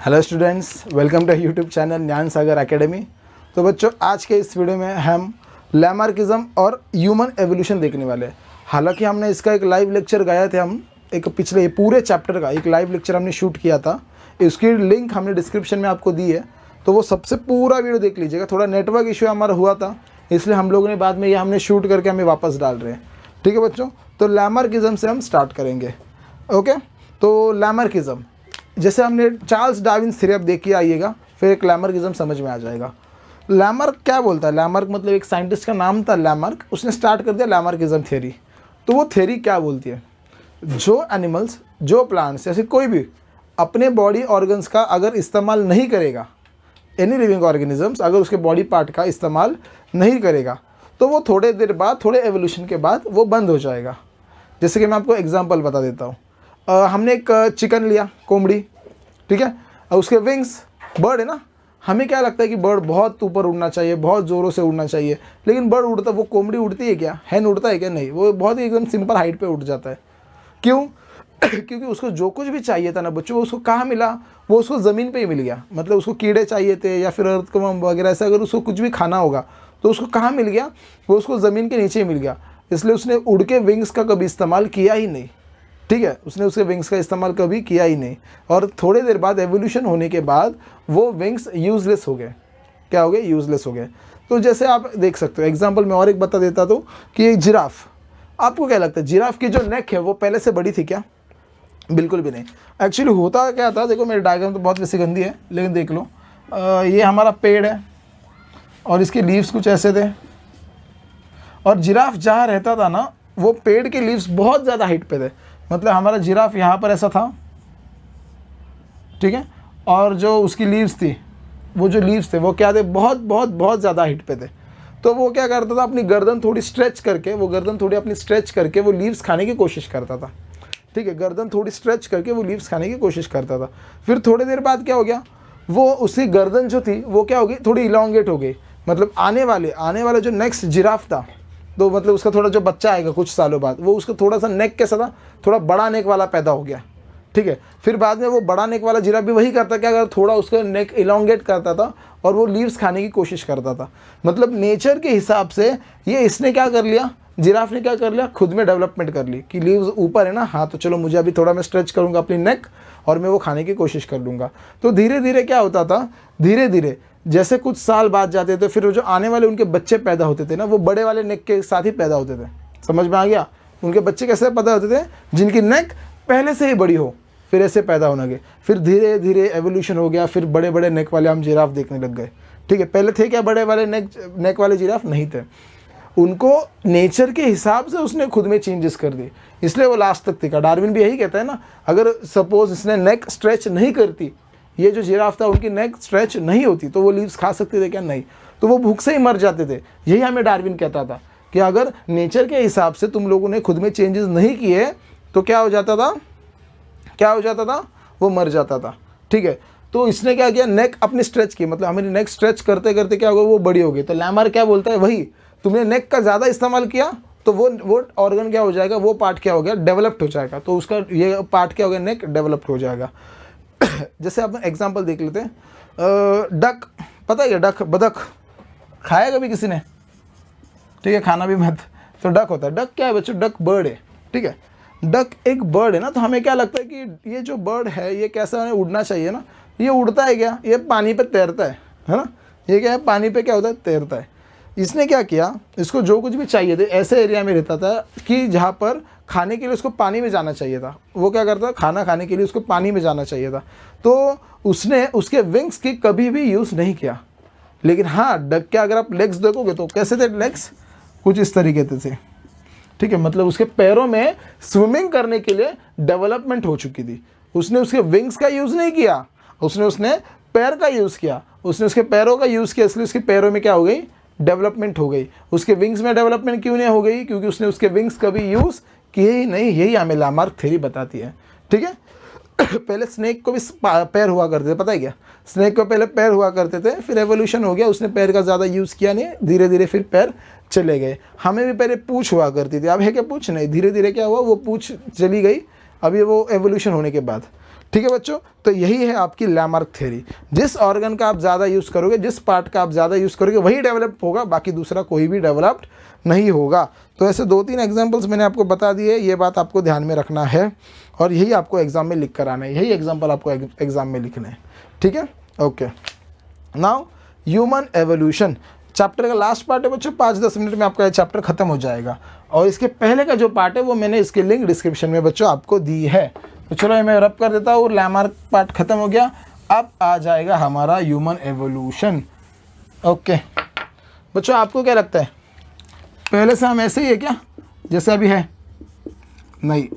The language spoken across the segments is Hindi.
Hello students, welcome to YouTube channel Gyan Sagar academy. तो बच्चों, आज के इस वीडियो में हम लैमार्किज्म और ह्यूमन एवोल्यूशन देखने वाले हैं। हालांकि हमने इसका एक लाइव लेक्चर गाया थे, हम एक पिछले पूरे चैप्टर का एक लाइव लेक्चर हमने शूट किया था। इसकी लिंक हमने डिस्क्रिप्शन में आपको दी है, तो वो सबसे पूरा वीडियो देख लीजिएगा। थोड़ा नेटवर्क इशू हमारा हुआ था, इसलिए हम लोगों ने बाद में ये हमने शूट करके हमें वापस डाल रहे हैं। ठीक है बच्चों, तो लैमार्किज्म से हम स्टार्ट करेंगे। ओके, तो लैमार्किज्म जैसे हमने चार्ल्स डार्विन थ्योरी अब देखिए आइएगा, फिर एक लैमार्किज्म समझ में आ जाएगा। लैमार्क क्या बोलता है? लैमार्क मतलब एक साइंटिस्ट का नाम था लैमार्क, उसने स्टार्ट कर दिया लैमार्किज्म थ्योरी। तो वो थ्योरी क्या बोलती है? जो एनिमल्स, जो प्लांट्स, ऐसे कोई भी अपने बॉडी ऑर्गन्स का अगर इस्तेमाल नहीं करेगा, एनी लिविंग ऑर्गेनिजम्स अगर उसके बॉडी पार्ट का इस्तेमाल नहीं करेगा, तो वो थोड़े देर बाद, थोड़े एवोल्यूशन के बाद वो बंद हो जाएगा। जैसे कि मैं आपको एग्जांपल बता देता हूँ। हमने एक चिकन लिया, कोमड़ी, ठीक है, और उसके विंग्स, बर्ड है ना, हमें क्या लगता है कि बर्ड बहुत ऊपर उड़ना चाहिए, बहुत ज़ोरों से उड़ना चाहिए, लेकिन बर्ड उड़ता, वो कोमड़ी उड़ती है क्या? हैन उड़ता है क्या? नहीं, वो बहुत ही एकदम सिंपल हाइट पे उड़ जाता है। क्यों? क्योंकि उसको जो कुछ भी चाहिए था ना बच्चों, वो उसको कहाँ मिला? वो उसको ज़मीन पे ही मिल गया। मतलब उसको कीड़े चाहिए थे या फिर अर्थवर्म वगैरह, ऐसा अगर उसको कुछ भी खाना होगा तो उसको कहाँ मिल गया? वो उसको ज़मीन के नीचे ही मिल गया। इसलिए उसने उड़ के विंग्स का कभी इस्तेमाल किया ही नहीं। ठीक है, उसने उसके विंग्स का इस्तेमाल कभी किया ही नहीं। और थोड़ी देर बाद एवोल्यूशन होने के बाद वो विंग्स यूज़लेस हो गए। क्या हो गए? यूज़लेस हो गए। तो जैसे आप देख सकते हो, एग्जांपल मैं और एक बता देता हूँ कि एक जिराफ, आपको क्या लगता है जिराफ की जो नेक है वो पहले से बड़ी थी क्या? बिल्कुल भी नहीं। एक्चुअली होता क्या था, देखो मेरे डायग्राम तो बहुत वैसे गंदी है, लेकिन देख लो, ये हमारा पेड़ है और इसके लीव्स कुछ ऐसे थे, और जिराफ जहाँ रहता था ना, वो पेड़ के लीव्स बहुत ज़्यादा हाइट पे थे। मतलब हमारा जिराफ यहाँ पर ऐसा था, ठीक है, और जो उसकी लीव्स थी, वो जो लीव्स थे वो क्या थे? बहुत बहुत बहुत ज़्यादा हाइट पे थे। तो वो क्या करता था, अपनी गर्दन थोड़ी स्ट्रेच करके, वो गर्दन थोड़ी अपनी स्ट्रेच करके वो लीव्स खाने की कोशिश करता था। ठीक है, गर्दन थोड़ी स्ट्रेच करके वो लीव्स खाने की कोशिश करता था। फिर थोड़ी देर बाद क्या हो गया, वो उसकी गर्दन जो थी वो क्या हो गई? थोड़ी इलॉन्गेट हो गई। मतलब आने वाले जो नेक्स्ट जिराफ था, तो मतलब उसका थोड़ा जो बच्चा आएगा कुछ सालों बाद, वो उसका थोड़ा सा नेक कैसा था? थोड़ा बड़ा नेक वाला पैदा हो गया। ठीक है, फिर बाद में वो बड़ा नेक वाला जिराफ भी वही करता, क्या अगर थोड़ा उसका नेक इलॉन्गेट करता था और वो लीव्स खाने की कोशिश करता था। मतलब नेचर के हिसाब से ये इसने क्या कर लिया, जिराफ ने क्या कर लिया, खुद में डेवलपमेंट कर ली कि लीव्स ऊपर है ना, हाँ तो चलो मुझे अभी थोड़ा मैं स्ट्रेच करूँगा अपनी नेक और मैं वो खाने की कोशिश कर लूँगा। तो धीरे धीरे क्या होता था, धीरे धीरे जैसे कुछ साल बाद जाते थे, फिर जो आने वाले उनके बच्चे पैदा होते थे ना, वो बड़े वाले नेक के साथ ही पैदा होते थे। समझ में आ गया? उनके बच्चे कैसे पैदा होते थे? जिनकी नेक पहले से ही बड़ी हो, फिर ऐसे पैदा होने गए। फिर धीरे धीरे एवोल्यूशन हो गया, फिर बड़े बड़े नेक वाले हम जिराफ देखने लग गए। ठीक है, पहले थे क्या बड़े वाले नेक वाले जिराफ? नहीं थे। उनको नेचर के हिसाब से उसने खुद में चेंजेस कर दी, इसलिए वो लास्ट तक टिका। डार्विन भी यही कहता है ना, अगर सपोज इसने नेक स्ट्रेच नहीं करती, ये जो जिराफ था उनकी नेक स्ट्रेच नहीं होती, तो वो लीव्स खा सकते थे क्या? नहीं, तो वो भूख से ही मर जाते थे। यही हमें डार्विन कहता था कि अगर नेचर के हिसाब से तुम लोगों ने खुद में चेंजेस नहीं किए तो क्या हो जाता था? क्या हो जाता था? वो मर जाता था। ठीक है, तो इसने क्या किया, नेक अपनी स्ट्रेच की, मतलब हमारी नेक स्ट्रेच करते करते क्या होगा, वो बड़ी हो गई। तो लैमार्क क्या बोलता है, वही तुमने नेक का ज़्यादा इस्तेमाल किया तो वो ऑर्गन क्या हो जाएगा, वो पार्ट क्या हो गया, डेवलप्ड हो जाएगा। तो उसका ये पार्ट क्या हो गया, नेक डेवलप्ड हो जाएगा। जैसे आप एग्जांपल देख लेते हैं, डक, पता है क्या डक, बदक खाया कभी किसी ने? ठीक है, खाना भी मत। तो डक होता है, डक क्या है बच्चों? डक बर्ड है। ठीक है, डक एक बर्ड है ना, तो हमें क्या लगता है कि ये जो बर्ड है ये कैसा है, उड़ना चाहिए ना। ये उड़ता है क्या? ये पानी पे तैरता है ना। ये क्या है, पानी पे क्या होता है, तैरता है। इसने क्या किया, इसको जो कुछ भी चाहिए थे, ऐसे एरिया में रहता था कि जहाँ पर खाने के लिए उसको पानी में जाना चाहिए था। वो क्या करता, खाना खाने के लिए उसको पानी में जाना चाहिए था। तो उसने उसके विंग्स की कभी भी यूज़ नहीं किया। लेकिन हाँ, डक के अगर आप लेग्स देखोगे तो कैसे थे लेग्स? कुछ इस तरीके से। ठीक है, मतलब उसके पैरों में स्विमिंग करने के लिए डेवलपमेंट हो चुकी थी। उसने उसके विंग्स का यूज़ नहीं किया, उसने पैर का यूज़ किया। उसने उसके पैरों का यूज़ किया, इसलिए उसके पैरों में क्या हो गई, डेवलपमेंट हो गई। उसके विंग्स में डेवलपमेंट क्यों नहीं हो गई? क्योंकि उसने उसके विंग्स कभी यूज़ किए ही नहीं। यही हमें लैमार्क थ्योरी बताती है। ठीक है, पहले स्नेक को भी पैर हुआ करते थे, पता है क्या? स्नेक को पहले पैर हुआ करते थे, फिर एवोल्यूशन हो गया, उसने पैर का ज़्यादा यूज़ किया नहीं, धीरे धीरे फिर पैर चले गए। हमें भी पहले पूँछ हुआ करती थी, अब है क्या पूँछ? नहीं, धीरे धीरे क्या हुआ, वो पूँछ चली गई, अभी वो एवोल्यूशन होने के बाद। ठीक है बच्चों, तो यही है आपकी लैमार्क थ्योरी। जिस ऑर्गन का आप ज़्यादा यूज़ करोगे, जिस पार्ट का आप ज़्यादा यूज़ करोगे, वही डेवलप होगा, बाकी दूसरा कोई भी डेवलप्ड नहीं होगा। तो ऐसे 2-3 एग्जांपल्स मैंने आपको बता दिए, ये बात आपको ध्यान में रखना है और यही आपको एग्जाम में लिख कर आना है, यही एग्जाम्पल आपको एग्जाम में लिखना है। ठीक है, okay. Now human evolution chapter का लास्ट पार्ट है बच्चों, 5-10 मिनट में आपका ये चैप्टर खत्म हो जाएगा। और इसके पहले का जो पार्ट है वो मैंने इसकी लिंक डिस्क्रिप्शन में बच्चों आपको दी है। तो चलो मैं रब कर देता हूँ, लैमार्क पार्ट खत्म हो गया, अब आ जाएगा हमारा ह्यूमन एवोल्यूशन। ओके बच्चों, आपको क्या लगता है पहले से हम ऐसे ही है क्या जैसे अभी है? नहीं,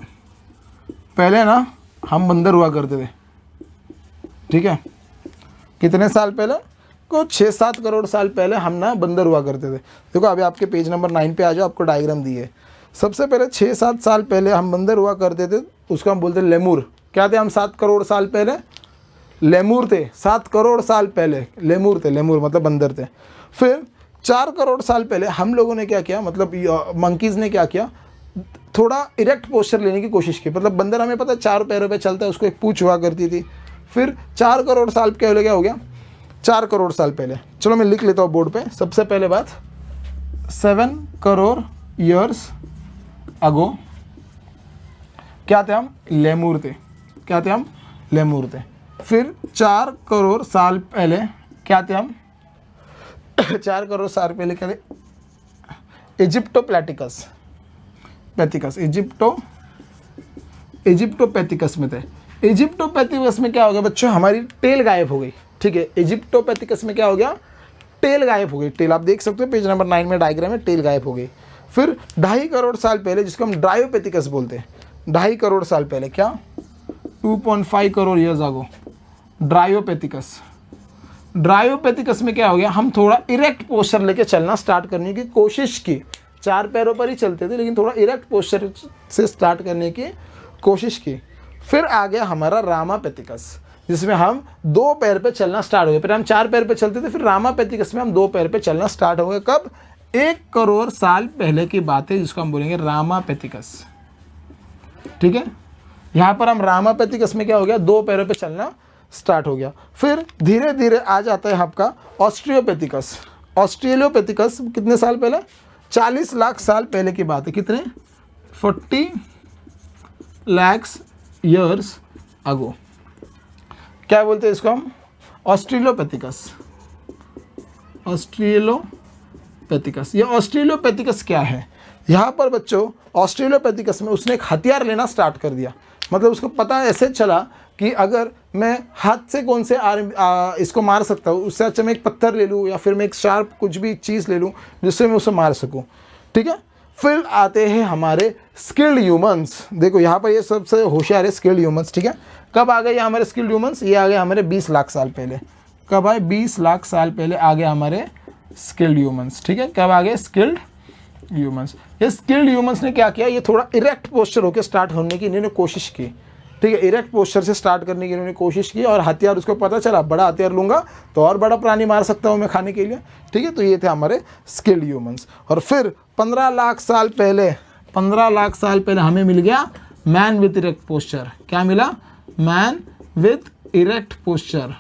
पहले ना हम बंदर हुआ करते थे, ठीक है। कितने साल पहले? कुछ 6-7 करोड़ साल पहले हम ना बंदर हुआ करते थे। देखो अभी आपके पेज नंबर 9 पे आ जाओ, आपको डायग्राम दी है। सबसे पहले 6-7 साल पहले हम बंदर हुआ करते थे, उसको हम बोलते लेमूर। क्या थे हम 7 करोड़ साल पहले? लेमूर थे। 7 करोड़ साल पहले लेमूर थे, लेमूर मतलब बंदर थे। फिर 4 करोड़ साल पहले हम लोगों ने क्या किया, मतलब मंकीज़ ने क्या किया, थोड़ा इरेक्ट पोस्चर लेने की कोशिश की। मतलब बंदर हमें पता है 4 पैरों पे चलता है, उसको एक पूंछ हुआ करती थी। फिर 4 करोड़ साल पहले क्या हो गया, 4 करोड़ साल पहले, चलो मैं लिख लेता हूँ बोर्ड पे। सबसे पहले बात 7 करोड़ ईयर्स अगो क्या थे हम? लेमूर थे। क्या थे हम? लेमूर थे। फिर 4 करोड़ साल पहले क्या थे हम? 4 करोड़ साल पहले क्या थे? इजिप्टोप्लैटिकस पैथिकस, इजिप्टोपैथिकस में थे। इजिप्टोपैथिकस में क्या हो गया बच्चों, हमारी टेल गायब हो गई। ठीक है, इजिप्टोपैथिकस में क्या हो गया, टेल गायब हो गई। टेल आप देख सकते हो पेज नंबर 9 में डायग्राम में, टेल गायब हो गई। फिर 2.5 करोड़ साल पहले, जिसको हम ड्रायोपैथिकस बोलते हैं, 2.5 करोड़ साल पहले क्या, 2.5 करोड़ ईयर्स आगो, ड्रायोपैथिकस। ड्रायोपैथिकस में क्या हो गया, हम थोड़ा इरेक्ट पोस्चर लेके चलना स्टार्ट करने की कोशिश की। 4 पैरों पर ही चलते थे, लेकिन थोड़ा इरेक्ट पोस्चर से स्टार्ट करने की कोशिश की। फिर आ गया हमारा रामापैथिकस, जिसमें हम 2 पैर पे चलना स्टार्ट हो गए। फिर हम 4 पैर पे चलते थे, फिर रामापैथिकस में हम 2 पैर पे चलना स्टार्ट हो गए। कब? 1 करोड़ साल पहले की बात है, जिसको हम बोलेंगे रामापैथिकस। ठीक है, यहाँ पर हम रामापैथिकस में क्या हो गया, 2 पैरों पे चलना स्टार्ट हो गया। फिर धीरे धीरे आ जाता है आपका ऑस्ट्रियोपैथिकस। ऑस्ट्रेलियोपैथिकस कितने साल पहले? 40 लाख साल पहले की बात है। कितने? 40 लाख ईयर्स अगो। क्या बोलते हैं इसको हम? ऑस्ट्रेलियोपैथिकस। ऑस्ट्रेलियोपैथिकस, ये ऑस्ट्रेलियोपैथिकस क्या है? यहाँ पर बच्चों ऑस्ट्रेलियोपैथिकस में उसने एक हथियार लेना स्टार्ट कर दिया। मतलब उसको पता ऐसे चला कि अगर मैं हाथ से कौन से इसको मार सकता हूँ, उससे अच्छा मैं एक पत्थर ले लूँ या फिर मैं एक शार्प कुछ भी चीज़ ले लूँ जिससे मैं उसे मार सकूँ। ठीक है, फिर आते हैं हमारे स्किल्ड ह्यूमंस। देखो यहाँ पर ये सबसे होशियार है स्किल्ड ह्यूमंस। ठीक है, कब आ गए ये हमारे स्किल्ड ह्यूमंस? ये आ गए हमारे 20 लाख साल पहले। कब आए? 20 लाख साल पहले आ गए हमारे स्किल्ड ह्यूमंस। ठीक है, कब आ गए स्किल्ड ह्यूमंस? ये स्किल्ड ह्यूमंस ने क्या किया, ये थोड़ा इरेक्ट पोस्चर होकर स्टार्ट होने की इन्होंने कोशिश की। ठीक है, इरेक्ट पोस्चर से स्टार्ट करने की इन्होंने कोशिश की, और हथियार उसको पता चला बड़ा हथियार लूँगा तो और बड़ा प्राणी मार सकता हूँ मैं खाने के लिए। ठीक है, तो ये थे हमारे स्किल्ड ह्यूमंस। और फिर 15 लाख साल पहले, 15 लाख साल पहले हमें मिल गया मैन विथ इरेक्ट पोस्चर। क्या मिला? Man with erect posture.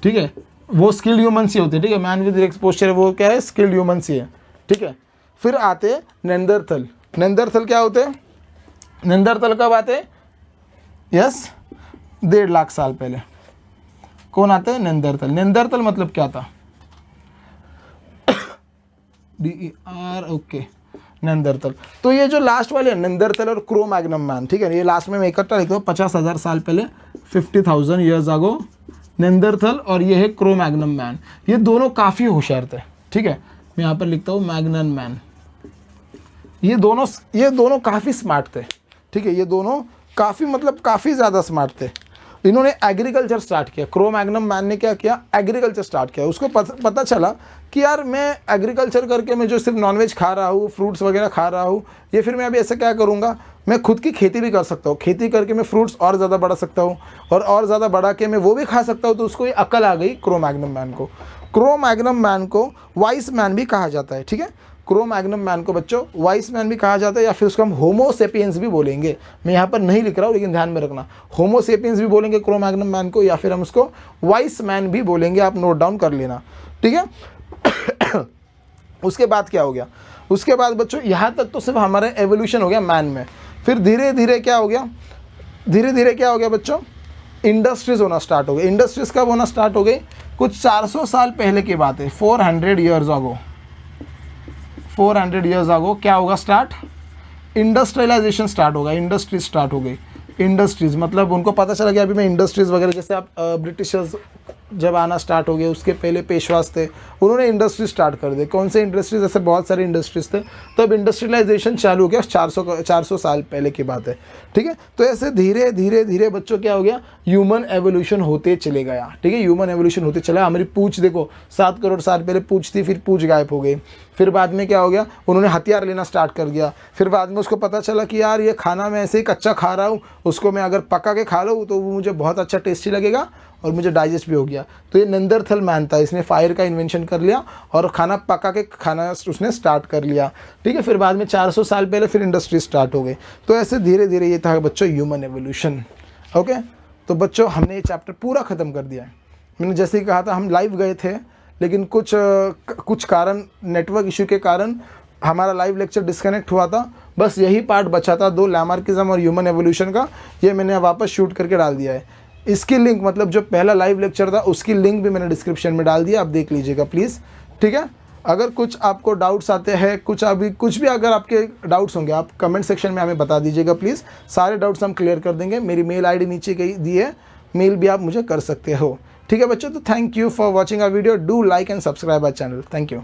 ठीक है, वो स्किल्ड ह्यूमंस ही होते हैं। ठीक है, मैन विथ इरेक्ट पोस्चर वो क्या है? स्किल्ड ह्यूमंस ही है। ठीक है, फिर आते नेंदरथल। नेंदरथल क्या होते हैं? नेंदरथल कब आते? यस, 1.5 लाख साल पहले। कौन आते हैं? नेंदरथल। नेंदरथल मतलब क्या था? DER, okay, Neanderthal. तो ये जो लास्ट वाले नेंदरथल और क्रो मैग्नम मैन, ठीक है, ये लास्ट में मैं इकट्ठा लिखता हूँ। 50,000 साल पहले, 50,000 ईयर्स आगो, नेंदरथल, और ये है क्रो मैग्नम मैन। ये दोनों काफ़ी होशियार थे। ठीक है, मैं यहाँ पर लिखता हूँ मैग्नम मैन। ये दोनों काफ़ी स्मार्ट थे। ठीक है, ये दोनों काफ़ी ज़्यादा स्मार्ट थे। इन्होंने एग्रीकल्चर स्टार्ट किया। क्रो मैग्नम मैन ने क्या किया? एग्रीकल्चर स्टार्ट किया। उसको पता चला कि यार मैं एग्रीकल्चर करके मैं जो सिर्फ नॉनवेज खा रहा हूँ, फ्रूट्स वगैरह खा रहा हूँ, ये फिर मैं अभी ऐसे क्या करूँगा, मैं खुद की खेती भी कर सकता हूँ। खेती करके मैं फ्रूट्स और ज़्यादा बढ़ा सकता हूँ, और ज़्यादा बढ़ा के मैं वो भी खा सकता हूँ। तो उसको ये अकल आ गई क्रो मैग्नम मैन को। क्रो मैग्नम मैन को वाइस मैन भी कहा जाता है। ठीक है, क्रो मैग्नम मैन को बच्चों वाइस मैन भी कहा जाता है, या फिर उसको हम होमो सेपियंस भी बोलेंगे। मैं यहाँ पर नहीं लिख रहा हूँ लेकिन ध्यान में रखना, होमो सेपियंस भी बोलेंगे क्रो मैग्नम मैन को, या फिर हम उसको वाइस मैन भी बोलेंगे। आप नोट डाउन कर लेना, ठीक है। उसके बाद क्या हो गया, उसके बाद बच्चों यहाँ तक तो सिर्फ हमारा एवोल्यूशन हो गया मैन में। फिर धीरे धीरे क्या हो गया, धीरे धीरे क्या हो गया बच्चों, इंडस्ट्रीज़ होना स्टार्ट हो गई। इंडस्ट्रीज़ कब होना स्टार्ट हो गई, कुछ 400 साल पहले की बात है, 400 ईयर्स अगो। 400 ईयर्स अगो क्या होगा स्टार्ट, इंडस्ट्रियलाइजेशन स्टार्ट होगा, इंडस्ट्रीज स्टार्ट हो गई। इंडस्ट्रीज़ मतलब उनको पता चला कि अभी मैं इंडस्ट्रीज़ वगैरह, जैसे आप ब्रिटिशर्स जब आना स्टार्ट हो गए, उसके पहले पेशवास थे, उन्होंने इंडस्ट्री स्टार्ट कर दी। कौन से इंडस्ट्रीज, ऐसे बहुत सारे इंडस्ट्रीज थे, तब इंडस्ट्रियलाइजेशन चालू हो गया। 400 साल पहले की बात है, ठीक है। तो ऐसे धीरे धीरे धीरे बच्चों क्या हो गया, ह्यूमन एवोल्यूशन होते चले गया, ठीक है। ह्यूमन एवोल्यूशन होते चला। हमारी पूंछ देखो 7 करोड़ साल पहले पूंछ थी, फिर पूंछ गायब हो गई। फिर बाद में क्या हो गया, उन्होंने हथियार लेना स्टार्ट कर दिया। फिर बाद में उसको पता चला कि यार ये खाना मैं ऐसे ही कच्चा खा रहा हूँ, उसको मैं अगर पका के खा लूँ तो वो मुझे बहुत अच्छा टेस्टी लगेगा और मुझे डाइजेस्ट भी हो गया। तो ये नेंदरथल मैन था, इसने फायर का इन्वेंशन कर लिया और खाना पका के खाना उसने स्टार्ट कर लिया, ठीक है। फिर बाद में 400 साल पहले फिर इंडस्ट्री स्टार्ट हो गई। तो ऐसे धीरे धीरे ये था बच्चों ह्यूमन एवोल्यूशन, ओके। तो बच्चों हमने ये चैप्टर पूरा ख़त्म कर दिया है। मैंने जैसे ही कहा था हम लाइव गए थे, लेकिन कुछ कारण, नेटवर्क इशू के कारण हमारा लाइव लेक्चर डिस्कनेक्ट हुआ था। बस यही पार्ट बचा था, 2 लैमार्किज्म और ह्यूमन एवोल्यूशन का, ये मैंने वापस शूट करके डाल दिया है। इसकी लिंक, मतलब जो पहला लाइव लेक्चर था उसकी लिंक भी मैंने डिस्क्रिप्शन में डाल दिया, आप देख लीजिएगा प्लीज़, ठीक है। अगर कुछ आपको डाउट्स आते हैं, कुछ भी अगर आपके डाउट्स होंगे, आप कमेंट सेक्शन में हमें बता दीजिएगा प्लीज़। सारे डाउट्स हम क्लियर कर देंगे। मेरी मेल आईडी नीचे दी है, मेल भी आप मुझे कर सकते हो, ठीक है बच्चों। तो thank you for watching our video, do like and subscribe our channel, thank you.